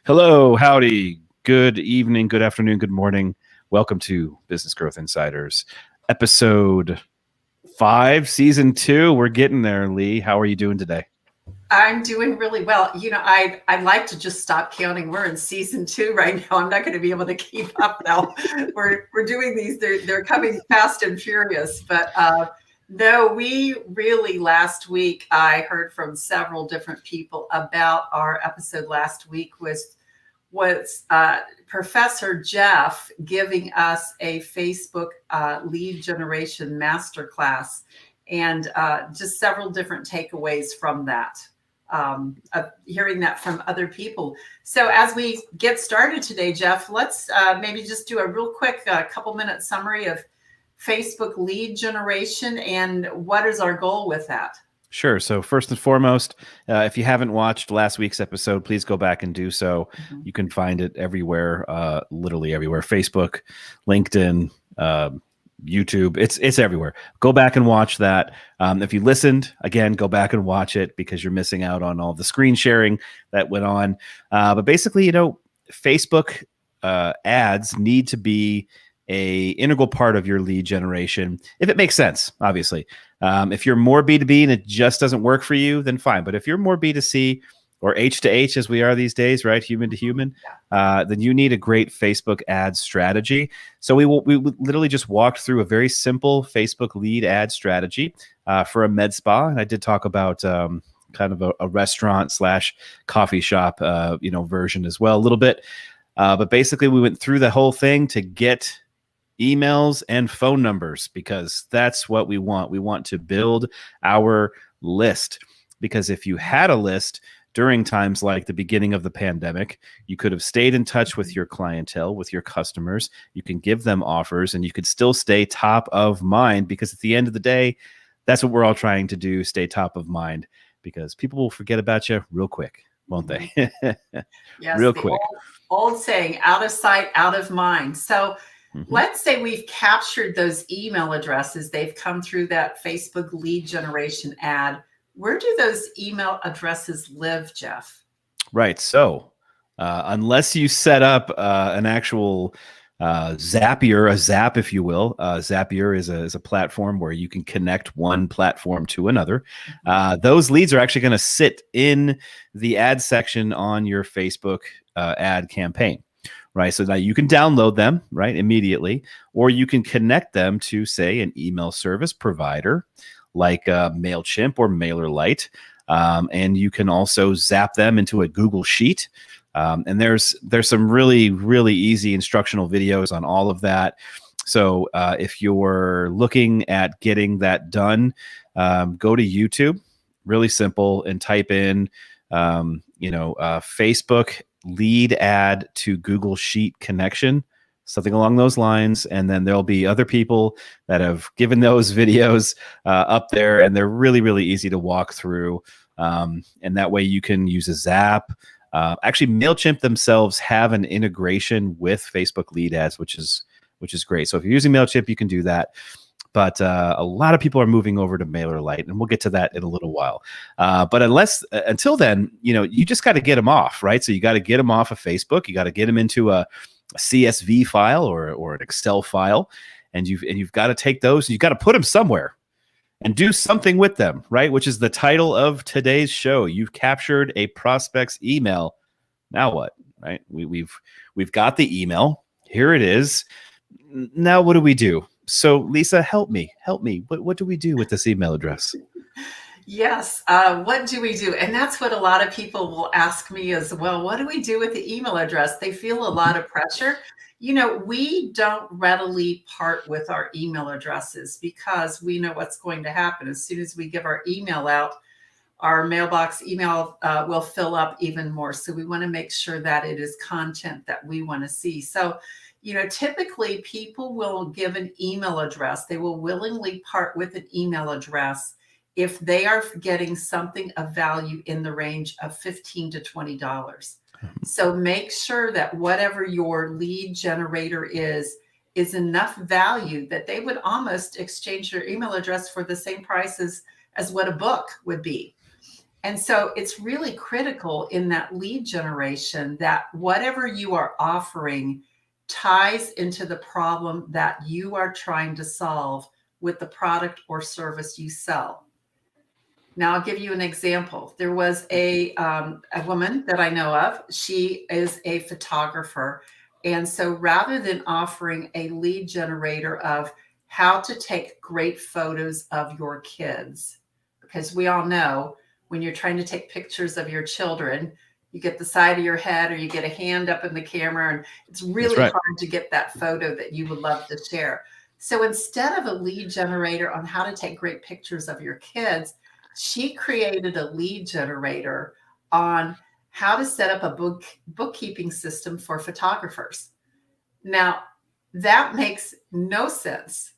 Hello, howdy, good evening, good afternoon, good morning. Welcome to Business Growth Insiders, episode 5, season 2. We're getting there, Lee. How are you doing today? I'm doing really well. I'd like to just stop counting. We're in season 2 right now. I'm not going to be able to keep up now. We're doing these. They're coming fast and furious. But no, we really last week I heard from several different people about our episode last week was Professor Jeff giving us a Facebook lead generation masterclass, and just several different takeaways from that. Hearing that from other people. So as we get started today, Jeff, let's maybe just do a real quick couple minute summary of Facebook lead generation and what is our goal with that. Sure. So first and foremost, if you haven't watched last week's episode, please go back and do so. Mm-hmm. You can find it everywhere, literally everywhere. Facebook, LinkedIn, YouTube, it's everywhere. Go back and watch that. If you listened, again, go back and watch it because you're missing out on all the screen sharing that went on. But basically, Facebook ads need to be a integral part of your lead generation, if it makes sense, obviously. If you're more B2B and it just doesn't work for you, then fine. But if you're more B2C or H to H as we are these days, right, human to human, then you need a great Facebook ad strategy. So we literally just walked through a very simple Facebook lead ad strategy for a med spa. And I did talk about kind of a restaurant / coffee shop, version as well a little bit. But basically we went through the whole thing to get emails and phone numbers because that's what we want. We want to build our list because if you had a list during times like the beginning of the pandemic, you could have stayed in touch with your clientele, with your customers. You can give them offers and you could still stay top of mind because at the end of the day, that's what we're all trying to do, stay top of mind because people will forget about you real quick, won't they? Yes, real quick. Old saying, out of sight, out of mind. So let's say we've captured those email addresses. They've come through that Facebook lead generation ad. Where do those email addresses live, Jeff? Right. So unless you set up an actual Zapier, a Zap, if you will, Zapier is a platform where you can connect one platform to another. Those leads are actually going to sit in the ad section on your Facebook ad campaign. Right. So now you can download them right immediately, or you can connect them to, say, an email service provider like MailChimp or MailerLite. And you can also zap them into a Google Sheet. And there's some really, really easy instructional videos on all of that. So if you're looking at getting that done, go to YouTube, really simple, and type in, Facebook lead ad to Google Sheet connection, something along those lines. And then there'll be other people that have given those videos up there, and they're really, really easy to walk through. And that way you can use a Zap. Actually, MailChimp themselves have an integration with Facebook lead ads, which is great. So if you're using MailChimp, you can do that. But a lot of people are moving over to MailerLite, and we'll get to that in a little while. But until then, you just got to get them off, right? So you got to get them off of Facebook. You got to get them into a CSV file or an Excel file, and you've got to take those and you've got to put them somewhere and do something with them, right? Which is the title of today's show. You've captured a prospect's email. Now what, right? We've got the email. Here it is. Now what do we do? So Lisa, help me. What do we do with this email address? Yes. What do we do? And that's what a lot of people will ask me as well. What do we do with the email address? They feel a lot of pressure. We don't readily part with our email addresses because we know what's going to happen. As soon as we give our email out, our mailbox email will fill up even more. So we want to make sure that it is content that we want to see. So typically people will give an email address. They will willingly part with an email address if they are getting something of value in the range of $15 to $20. So make sure that whatever your lead generator is enough value that they would almost exchange their email address for the same price as what a book would be. And so it's really critical in that lead generation that whatever you are offering ties into the problem that you are trying to solve with the product or service you sell. Now, I'll give you an example. There was a woman that I know of. She is a photographer. And so rather than offering a lead generator of how to take great photos of your kids, because we all know when you're trying to take pictures of your children, you get the side of your head or you get a hand up in the camera, and it's really hard to get that photo that you would love to share. So instead of a lead generator on how to take great pictures of your kids, she created a lead generator on how to set up a bookkeeping system for photographers. Now, that makes no sense.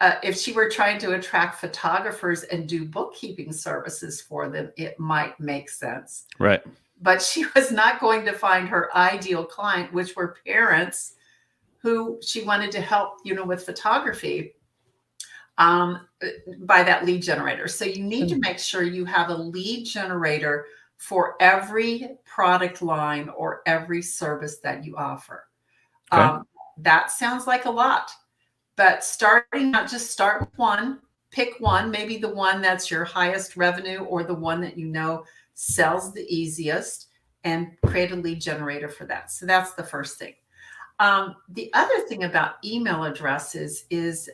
If she were trying to attract photographers and do bookkeeping services for them, it might make sense. Right. But she was not going to find her ideal client, which were parents who she wanted to help, with photography by that lead generator. So you need to make sure you have a lead generator for every product line or every service that you offer. Okay. That sounds like a lot. But starting out, just start with one, pick one, maybe the one that's your highest revenue or the one that sells the easiest, and create a lead generator for that. So that's the first thing. The other thing about email addresses is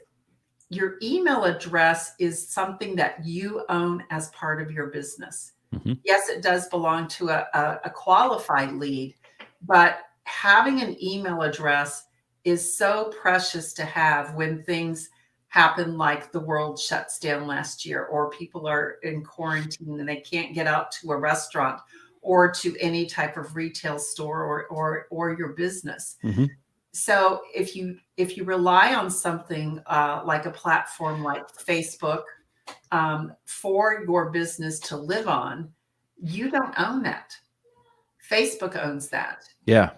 your email address is something that you own as part of your business. Mm-hmm. Yes, it does belong to a qualified lead, but having an email address is so precious to have when things happen, like the world shuts down last year, or people are in quarantine and they can't get out to a restaurant or to any type of retail store or your business. Mm-hmm. So if you rely on something like a platform like Facebook for your business to live on, you don't own that. Facebook owns that. Yeah.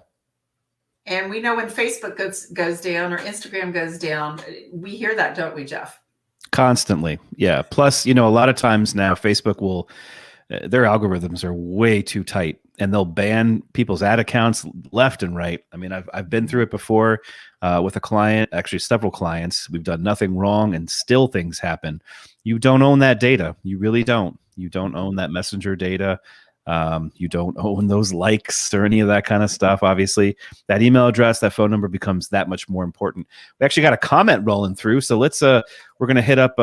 And we know when Facebook goes down or Instagram goes down, we hear that, don't we, Jeff? Constantly. Yeah. Plus, a lot of times now Facebook will, their algorithms are way too tight and they'll ban people's ad accounts left and right. I mean, I've been through it before with a client, actually several clients. We've done nothing wrong and still things happen. You don't own that data. You really don't. You don't own that messenger data. You don't own those likes or any of that kind of stuff. Obviously, that email address, that phone number becomes that much more important. We actually got a comment rolling through. So let's, we're going to hit up,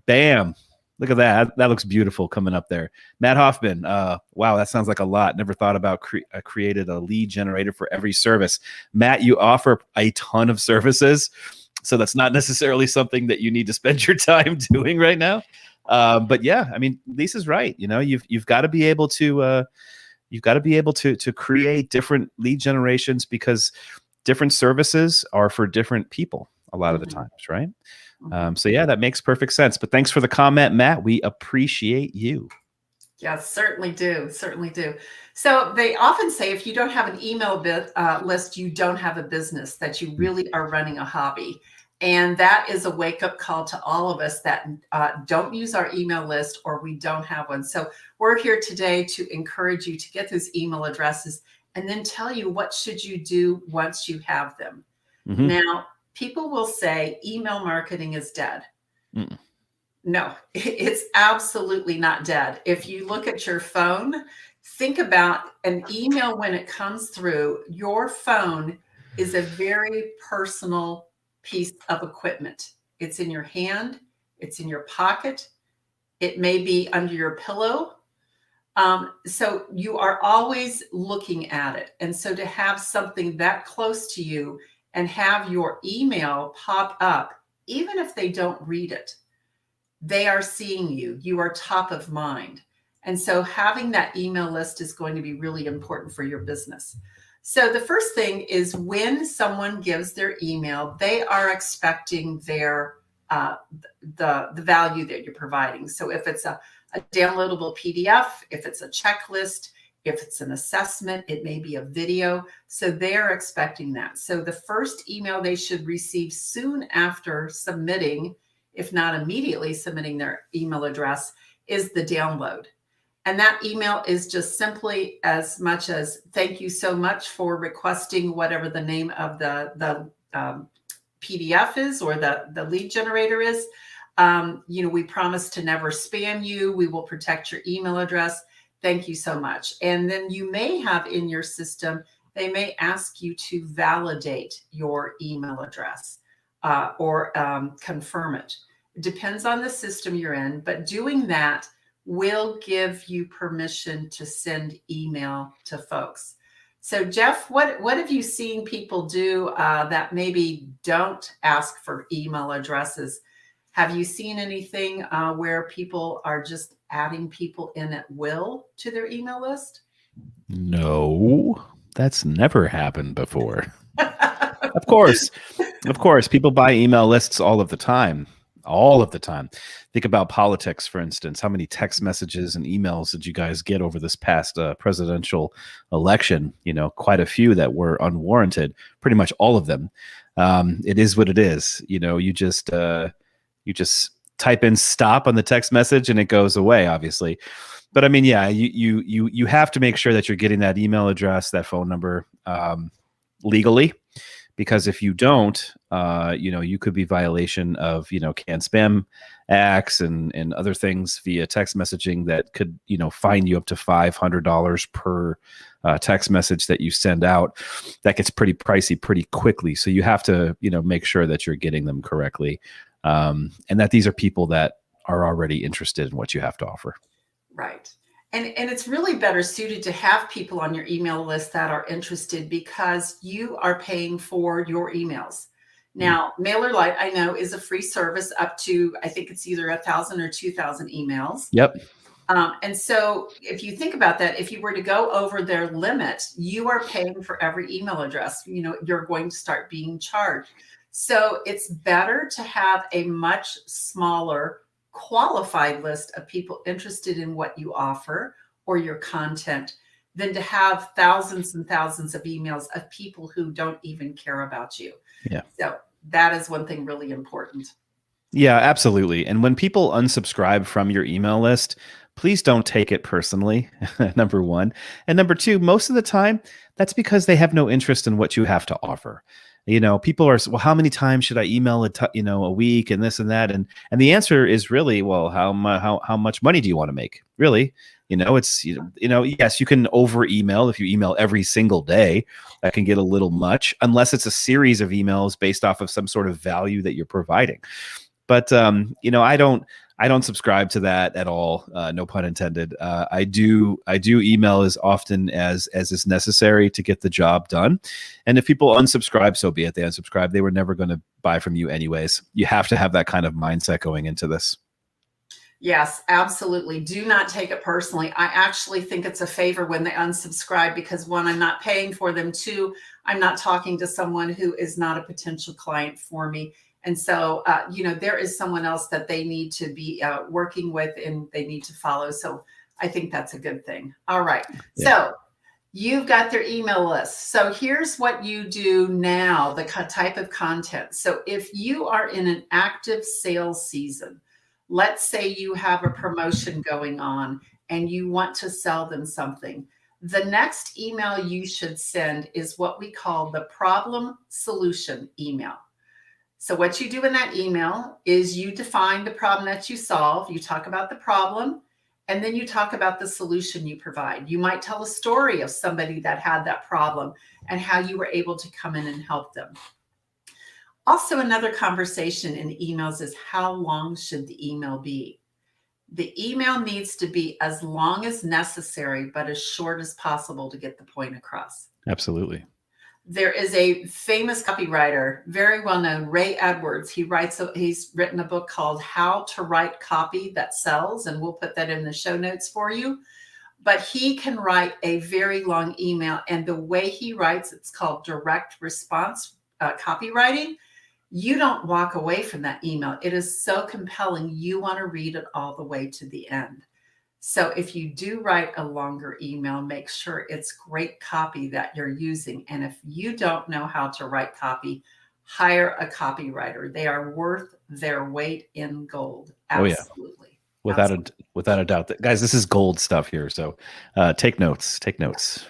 bam. Look at that. That looks beautiful coming up there. Matt Hoffman. Wow. That sounds like a lot. Never thought about created a lead generator for every service. Matt, you offer a ton of services. So that's not necessarily something that you need to spend your time doing right now. But yeah, I mean, Lisa's right. You've got to be able to create different lead generations because different services are for different people a lot of the times, right? So yeah, that makes perfect sense. But thanks for the comment, Matt. We appreciate you. Yes, certainly do. Certainly do. So they often say if you don't have an email list, you don't have a business, that you really are running a hobby. And that is a wake-up call to all of us that don't use our email list or we don't have one. So we're here today to encourage you to get those email addresses and then tell you what should you do once you have them. Mm-hmm. Now, people will say email marketing is dead. Mm-mm. No, it's absolutely not dead. If you look at your phone, think about an email when it comes through. Your phone is a very personal piece of equipment. It's in your hand. It's in your pocket. It may be under your pillow. So you are always looking at it. And so to have something that close to you and have your email pop up, even if they don't read it, they are seeing you. You are top of mind. And so having that email list is going to be really important for your business. So the first thing is when someone gives their email, they are expecting their the value that you're providing. So if it's a downloadable PDF, if it's a checklist, if it's an assessment, it may be a video. So they're expecting that. So the first email they should receive soon after submitting, if not immediately submitting their email address, is the download. And that email is just simply as much as thank you so much for requesting whatever the name of the PDF is or the lead generator is. We promise to never spam you. We will protect your email address. Thank you so much. And then you may have in your system, they may ask you to validate your email address or confirm it. It depends on the system you're in, but doing that will give you permission to send email to folks. So Jeff, what have you seen people do that maybe don't ask for email addresses? Have you seen anything where people are just adding people in at will to their email list? No, that's never happened before. Of course, people buy email lists all of the time. Think about politics, for instance. How many text messages and emails did you guys get over this past presidential election? Quite a few that were unwarranted, pretty much all of them. It is what it is. You just type in stop on the text message and it goes away, obviously. But I mean, yeah, you have to make sure that you're getting that email address, that phone number legally. Because if you don't, you could be violation of, canned spam acts and other things via text messaging that could, fine you up to $500 per text message that you send out. That gets pretty pricey pretty quickly. So you have to, make sure that you're getting them correctly, and that these are people that are already interested in what you have to offer. Right. And it's really better suited to have people on your email list that are interested because you are paying for your emails. Now, MailerLite, I know, is a free service up to, I think it's either 1,000 or 2,000 emails. Yep. And so if you think about that, if you were to go over their limit, you are paying for every email address. You're going to start being charged. So it's better to have a much smaller qualified list of people interested in what you offer or your content than to have thousands and thousands of emails of people who don't even care about you. Yeah. So that is one thing really important. Yeah, absolutely. And when people unsubscribe from your email list, please don't take it personally, number one. And number two, most of the time, that's because they have no interest in what you have to offer. People are, well, how many times should I email a week and this and that? And the answer is really, well, how much money do you want to make? Really? It's, yes, you can over email. If you email every single day, that can get a little much, unless it's a series of emails based off of some sort of value that you're providing. But, I don't subscribe to that at all. No pun intended. I do email as often as is necessary to get the job done. And if people unsubscribe, so be it. They unsubscribe. They were never going to buy from you anyways. You have to have that kind of mindset going into this. Yes, absolutely. Do not take it personally. I actually think it's a favor when they unsubscribe because one, I'm not paying for them. Two, I'm not talking to someone who is not a potential client for me. And so, there is someone else that they need to be working with and they need to follow. So I think that's a good thing. All right. Yeah. So you've got their email list. So here's what you do now, the type of content. So if you are in an active sales season, let's say you have a promotion going on and you want to sell them something. The next email you should send is what we call the problem solution email. So what you do in that email is you define the problem that you solve. You talk about the problem, and then you talk about the solution you provide. You might tell a story of somebody that had that problem and how you were able to come in and help them. Also, another conversation in emails is how long should the email be? The email needs to be as long as necessary, but as short as possible to get the point across. Absolutely. There is a famous copywriter, very well known, Ray Edwards. He's written a book called How to Write Copy That Sells, and we'll put that in the show notes for you. But he can write a very long email, and the way he writes, it's called direct response copywriting. You don't walk away from that email. It is so compelling. You want to read it all the way to the end. So if you do write a longer email, make sure it's great copy that you're using. And if you don't know how to write copy, hire a copywriter. They are worth their weight in gold. Absolutely. Without a doubt. Guys, this is gold stuff here. So take notes. Take notes.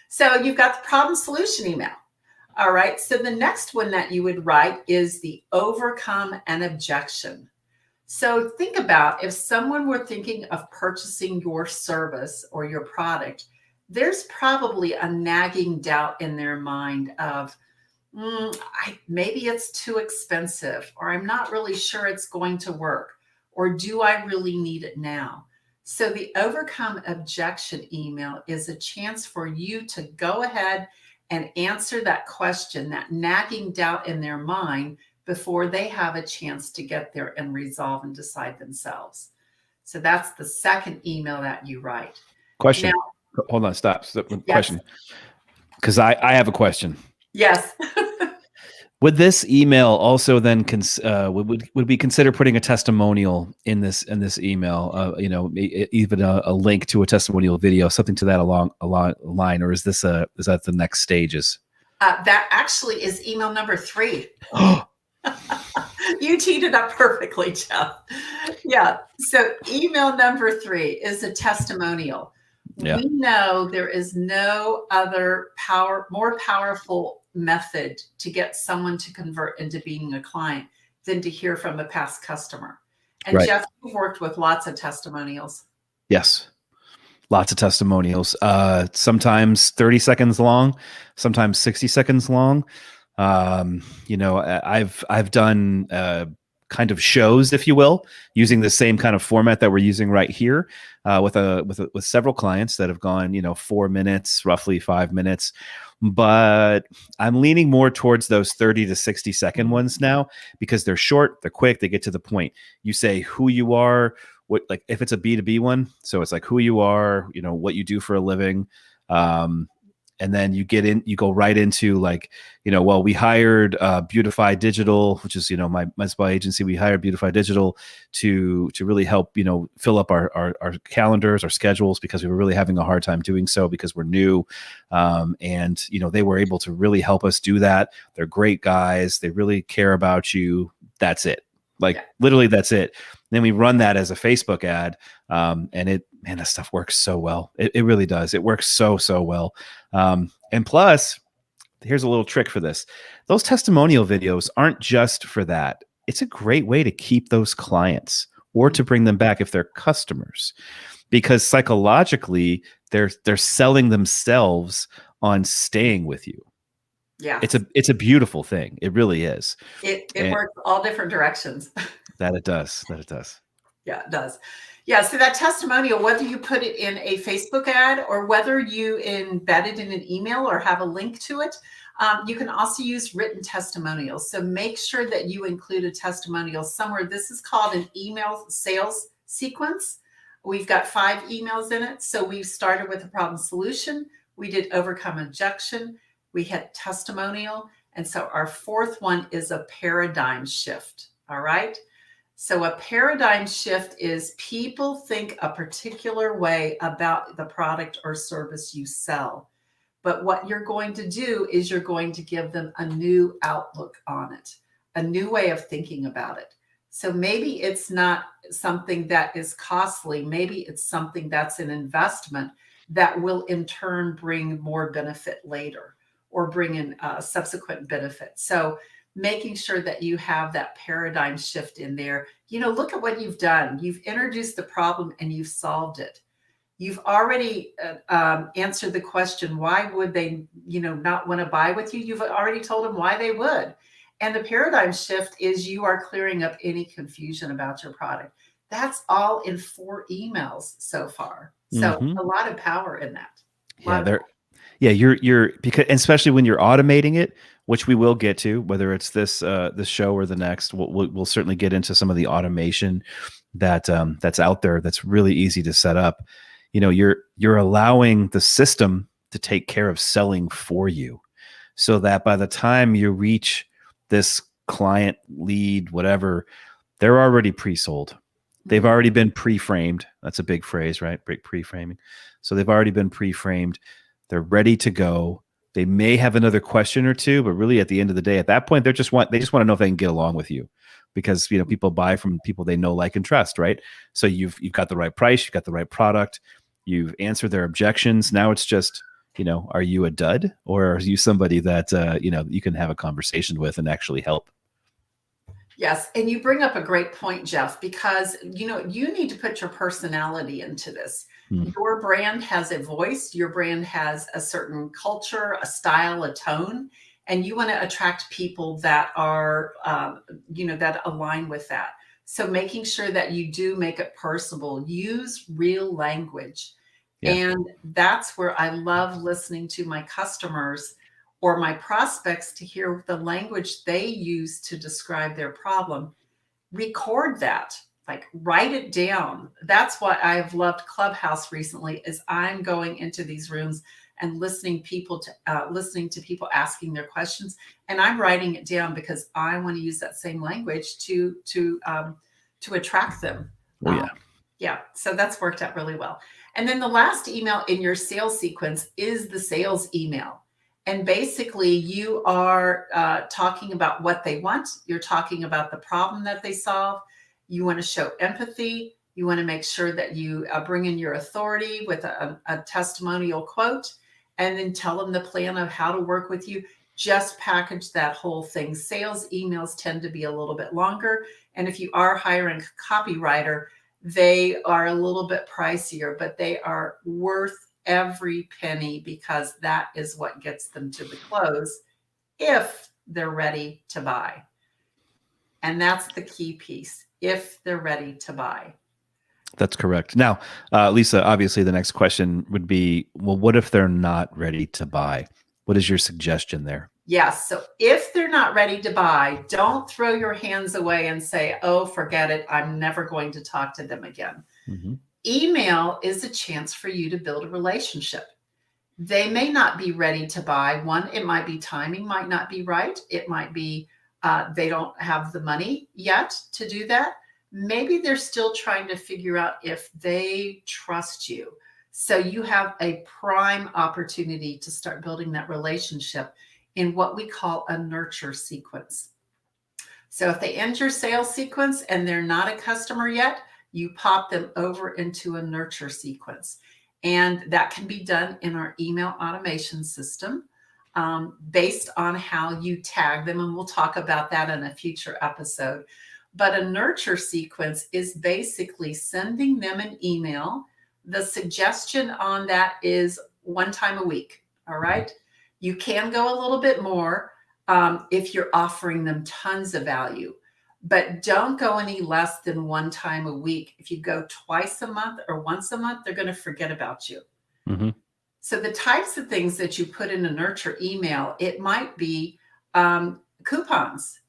So you've got the problem solution email. All right. So the next one that you would write is the overcome an objection. So think about if someone were thinking of purchasing your service or your product, there's probably a nagging doubt in their mind of, maybe it's too expensive, or I'm not really sure it's going to work, or do I really need it now? So the overcome objection email is a chance for you to go ahead and answer that question, that nagging doubt in their mind, before they have a chance to get there and resolve and decide themselves. So that's the second email that you write. Question. Now, hold on, stop. Yes. Question. Because I have a question. Yes. Would this email also then would we consider putting a testimonial in this email? Even a link to a testimonial video, something to that along line, or is that the next stages? That actually is email number 3. You teed it up perfectly, Jeff. Yeah. So email number 3 is a testimonial. Yeah. We know there is no other more powerful method to get someone to convert into being a client than to hear from a past customer. And right. Jeff, you've worked with lots of testimonials. Yes. Lots of testimonials. Sometimes 30 seconds long, sometimes 60 seconds long. I've done kind of shows, if you will, using the same kind of format that we're using right here, with several clients that have gone, 4 minutes, roughly 5 minutes. But I'm leaning more towards those 30 to 60 second ones now, because they're short, they're quick, they get to the point. You say who you are, like if it's a B2B one, so it's like who you are, what you do for a living. And then you go right into like, well, we hired Beautify Digital, which is, my spa agency. We hired Beautify Digital to really help, fill up our calendars, our schedules, because we were really having a hard time doing so because we're new. And they were able to really help us do that. They're great guys. They really care about you. That's it. Literally that's it. Then we run that as a Facebook ad. And that stuff works so well. It really does. It works so well. And plus, here's a little trick for this. Those testimonial videos aren't just for that. It's a great way to keep those clients or to bring them back if they're customers, because psychologically they're selling themselves on staying with you. Yeah. It's a beautiful thing. It really is. It works all different directions. That it does. Yeah, it does. Yeah, so that testimonial, whether you put it in a Facebook ad or whether you embed it in an email or have a link to it, you can also use written testimonials. So make sure that you include a testimonial somewhere. This is called an email sales sequence. We've got 5 emails in it. So we've started with a problem solution. We did overcome objection. We had testimonial. And so our 4th one is a paradigm shift. All right. So a paradigm shift is people think a particular way about the product or service you sell. But what you're going to do is you're going to give them a new outlook on it, a new way of thinking about it. So maybe it's not something that is costly. Maybe it's something that's an investment that will in turn bring more benefit later or bring in subsequent benefit. So making sure that you have that paradigm shift in there. Look at what you've done. You've introduced the problem and you've solved it. You've already answered the question, why would they, not want to buy with you? You've already told them why they would. And the paradigm shift is you are clearing up any confusion about your product. That's all in 4 emails so far. So a lot of power in that. You're because especially when you're automating it, which we will get to, whether it's this show or the next, we'll certainly get into some of the automation that's out there that's really easy to set up. You're allowing the system to take care of selling for you, so that by the time you reach this client, lead, whatever, they're already pre-sold. They've already been pre-framed. That's a big phrase, right? Pre-framing. So they've already been pre-framed. They're ready to go. They may have another question or two, but really at the end of the day, at that point, they just want to know if they can get along with you, because people buy from people they know, like, and trust, right? So you've got the right price, you've got the right product, you've answered their objections. Now it's just, are you a dud, or are you somebody that you can have a conversation with and actually help? Yes. And you bring up a great point, Jeff, because you need to put your personality into this. Your brand has a voice, your brand has a certain culture, a style, a tone, and you want to attract people that are, that align with that. So making sure that you do make it personable, use real language. Yeah. And that's where I love listening to my customers or my prospects to hear the language they use to describe their problem. Record that, like write it down. That's why I've loved Clubhouse recently, is I'm going into these rooms and listening to people asking their questions, and I'm writing it down because I want to use that same language to attract them. Oh, yeah. Yeah. So that's worked out really well. And then the last email in your sales sequence is the sales email. And basically you are talking about what they want. You're talking about the problem that they solve. You want to show empathy. You want to make sure that you bring in your authority with a testimonial quote, and then tell them the plan of how to work with you. Just package that whole thing. Sales emails tend to be a little bit longer. And if you are hiring a copywriter, they are a little bit pricier, but they are worth every penny, because that is what gets them to the close if they're ready to buy. And that's the key piece, if they're ready to buy. That's correct. Now, Lisa, obviously the next question would be, well, what if they're not ready to buy? What is your suggestion there? Yes. So if they're not ready to buy, don't throw your hands away and say, oh, forget it, I'm never going to talk to them again. Mm-hmm. Email is a chance for you to build a relationship. They may not be ready to buy. One, it might be timing might not be right. It might be they don't have the money yet to do that. Maybe they're still trying to figure out if they trust you. So you have a prime opportunity to start building that relationship in what we call a nurture sequence. So if they end your sales sequence and they're not a customer yet, you pop them over into a nurture sequence. And that can be done in our email automation system based on how you tag them. And we'll talk about that in a future episode. But a nurture sequence is basically sending them an email. The suggestion on that is 1 time a week. All right. You can go a little bit more if you're offering them tons of value. But don't go any less than 1 time a week. If you go twice a month or once a month, they're going to forget about you. Mm-hmm. So the types of things that you put in a nurture email, it might be coupons.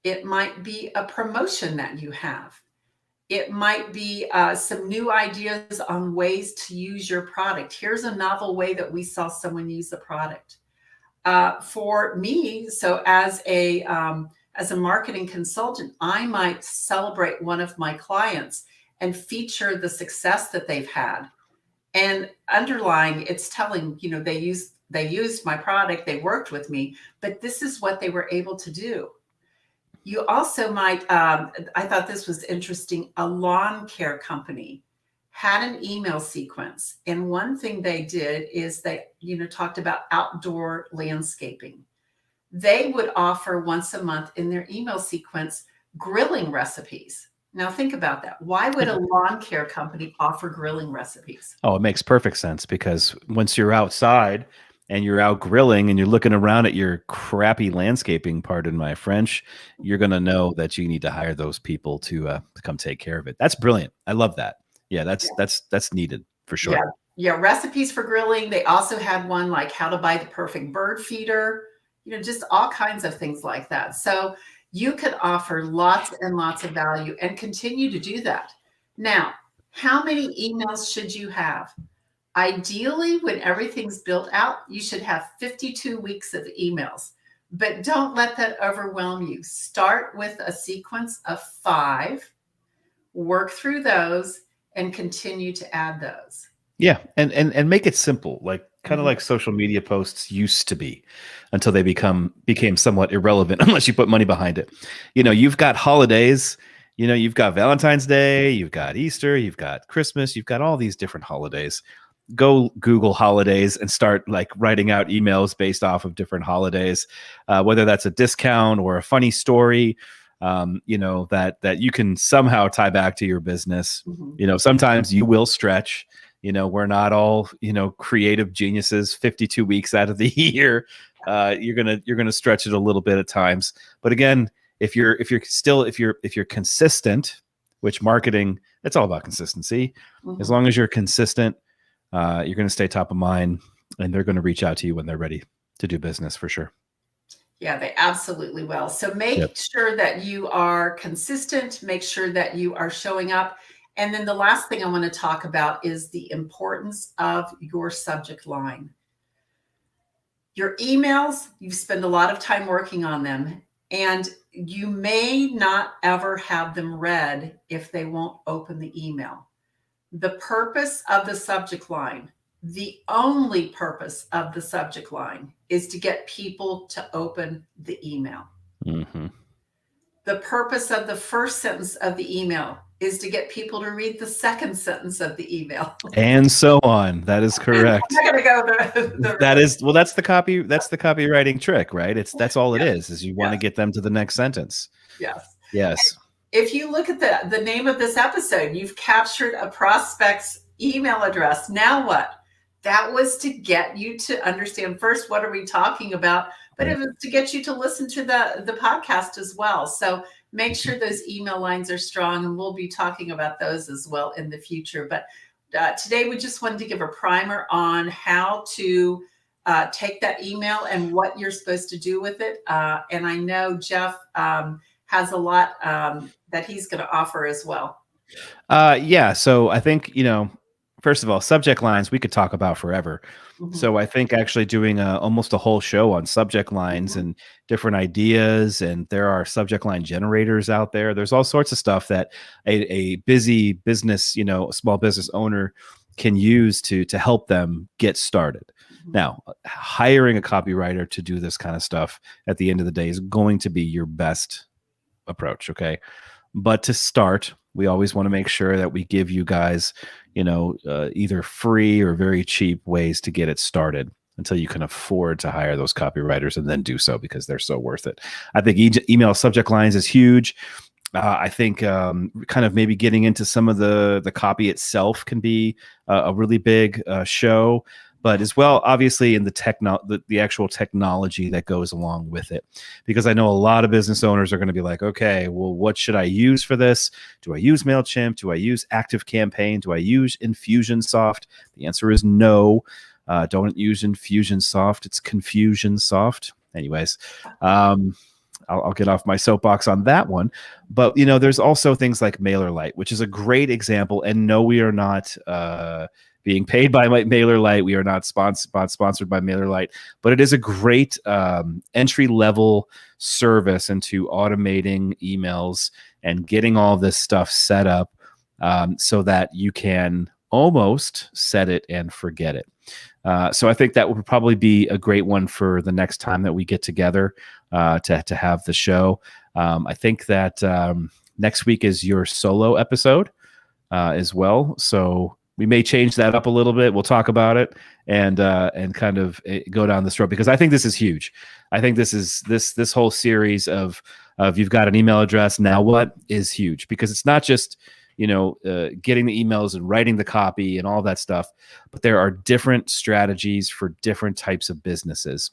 It might be a promotion that you have. It might be some new ideas on ways to use your product. Here's a novel way that we saw someone use the product. For me, so as a marketing consultant, I might celebrate one of my clients and feature the success that they've had. And underlying, it's telling, they used my product, they worked with me, but this is what they were able to do. You also might, I thought this was interesting, a lawn care company had an email sequence. And one thing they did is they, talked about outdoor landscaping. They would offer once a month in their email sequence grilling recipes. Now think about that. Why would a lawn care company offer grilling recipes? Oh, it makes perfect sense, because once you're outside and you're out grilling and you're looking around at your crappy landscaping, pardon my French, you're going to know that you need to hire those people to come take care of it. That's brilliant. I love that. Yeah, that's needed for sure. Yeah, recipes for grilling. They also had one like how to buy the perfect bird feeder, just all kinds of things like that. So you could offer lots and lots of value and continue to do that. Now, how many emails should you have? Ideally, when everything's built out, you should have 52 weeks of emails, but don't let that overwhelm you. Start with a sequence of 5, work through those, and continue to add those. Yeah. And make it simple. Like, kind of like social media posts used to be, until they became somewhat irrelevant unless you put money behind it. You've got holidays, you've got Valentine's Day, you've got Easter, you've got Christmas, you've got all these different holidays. Go Google holidays and start like writing out emails based off of different holidays, whether that's a discount or a funny story, that you can somehow tie back to your business. Sometimes you will stretch. We're not all, creative geniuses 52 weeks out of the year. You're gonna stretch it a little bit at times. But again, if you're consistent, which marketing, it's all about consistency. As long as you're consistent, you're going to stay top of mind, and they're going to reach out to you when they're ready to do business for sure. Yeah, they absolutely will. So make sure that you are consistent, make sure that you are showing up. And then the last thing I want to talk about is the importance of your subject line. Your emails, you spend a lot of time working on them, and you may not ever have them read if they won't open the email. The purpose of the subject line, the only purpose of the subject line, is to get people to open the email. The purpose of the first sentence of the email is to get people to read the second sentence of the email. And so on. That is correct. I'm not going to go that's the copy. That's the copywriting trick, right? That's all it is you want to get them to the next sentence. Yes. If you look at the name of this episode, you've captured a prospect's email address. Now what? That was to get you to understand first, what are we talking about? But it was to get you to listen to the podcast as well. So make sure those email lines are strong, and we'll be talking about those as well in the future. But today we just wanted to give a primer on how to take that email and what you're supposed to do with it. And I know Jeff has a lot that he's going to offer as well. So I think, first of all, subject lines we could talk about forever. So I think actually doing almost a whole show on subject lines and different ideas, and there are subject line generators out there. There's all sorts of stuff that a busy business, small business owner can use to help them get started. Now, hiring a copywriter to do this kind of stuff at the end of the day is going to be your best approach. Okay. But to start, we always want to make sure that we give you guys, either free or very cheap ways to get it started until you can afford to hire those copywriters, and then do so because they're so worth it. I think email subject lines is huge. I think kind of maybe getting into some of the copy itself can be a really big show. But as well, obviously, in the actual technology that goes along with it, because I know a lot of business owners are going to be like, okay, well, what should I use for this? Do I use MailChimp? Do I use ActiveCampaign? Do I use Infusionsoft? The answer is no. Don't use Infusionsoft. It's Confusionsoft. Anyways, I'll get off my soapbox on that one. But, there's also things like MailerLite, which is a great example. And no, we are not being paid by MailerLite. We are not sponsored by MailerLite, but it is a great entry-level service into automating emails and getting all this stuff set up so that you can almost set it and forget it. So I think that would probably be a great one for the next time that we get together to have the show. I think that next week is your solo episode as well. So we may change that up a little bit. We'll talk about it and kind of go down this road, because I think this is huge. I think this whole series of you've got an email address, now what, is huge, because it's not just getting the emails and writing the copy and all that stuff, but there are different strategies for different types of businesses.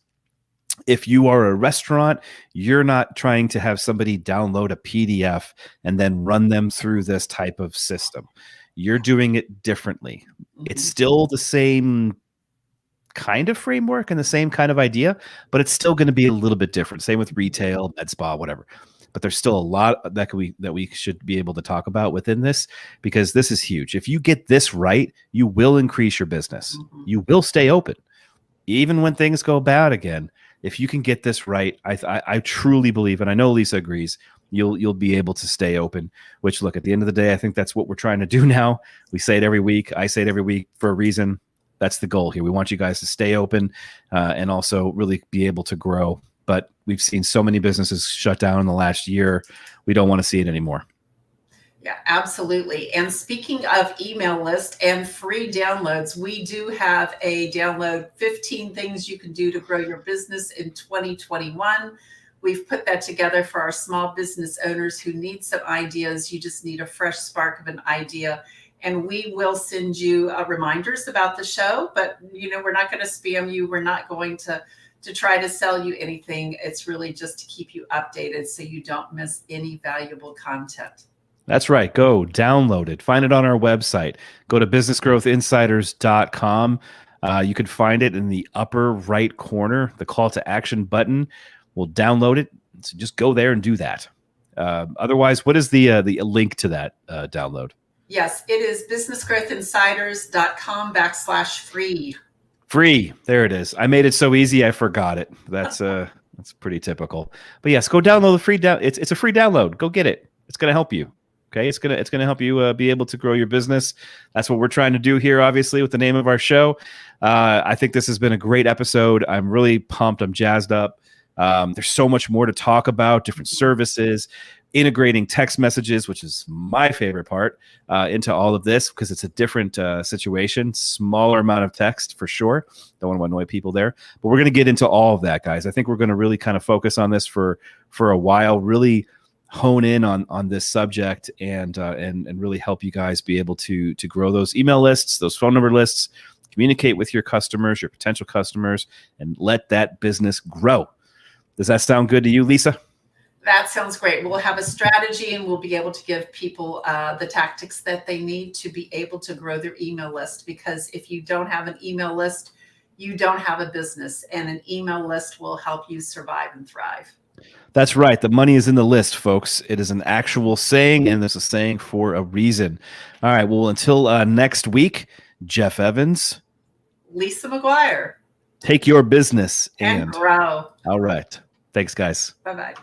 If you are a restaurant, you're not trying to have somebody download a PDF and then run them through this type of system. You're doing it differently. It's still the same kind of framework and the same kind of idea, but it's still going to be a little bit different. Same with retail, med spa, whatever. But there's still a lot that we should be able to talk about within this, because this is huge. If you get this right, you will increase your business. You will stay open, even when things go bad again. If you can get this right, I truly believe, and I know Lisa agrees, you'll be able to stay open. Which, look, at the end of the day, I think that's what we're trying to do now. We say it every week. I say it every week for a reason. That's the goal here. We want you guys to stay open and also really be able to grow. But we've seen so many businesses shut down in the last year. We don't want to see it anymore. Yeah, absolutely. And speaking of email list and free downloads, we do have a download 15 things you can do to grow your business in 2021. We've put that together for our small business owners who need some ideas. You just need a fresh spark of an idea. And we will send you reminders about the show, but we're not going to spam you. We're not going to try to sell you anything. It's really just to keep you updated so you don't miss any valuable content. That's right. Go download it. Find it on our website. Go to businessgrowthinsiders.com. You can find it in the upper right corner, the call to action button. We'll download it. So just go there and do that. Otherwise, what is the link to that download? Yes, it is businessgrowthinsiders.com/free. Free. There it is. I made it so easy I forgot it. That's pretty typical. But yes, go download the free it's a free download. Go get it. It's going to help you. Okay, it's gonna help you be able to grow your business. That's what we're trying to do here, obviously, with the name of our show. I think this has been a great episode. I'm really pumped. I'm jazzed up. There's so much more to talk about, different services, integrating text messages, which is my favorite part, into all of this because it's a different situation, smaller amount of text for sure. Don't want to annoy people there, but we're going to get into all of that, guys. I think we're going to really kind of focus on this for a while, really hone in on this subject and really help you guys be able to grow those email lists, those phone number lists, communicate with your customers, your potential customers, and let that business grow. Does that sound good to you, Lisa? That sounds great. We'll have a strategy and we'll be able to give people the tactics that they need to be able to grow their email list. Because if you don't have an email list, you don't have a business, and an email list will help you survive and thrive. That's right. The money is in the list, folks. It is an actual saying, and there's a saying for a reason. All right. Well, until next week, Jeff Evans, Lisa McGuire. Take your business and grow. All right. Thanks, guys. Bye-bye.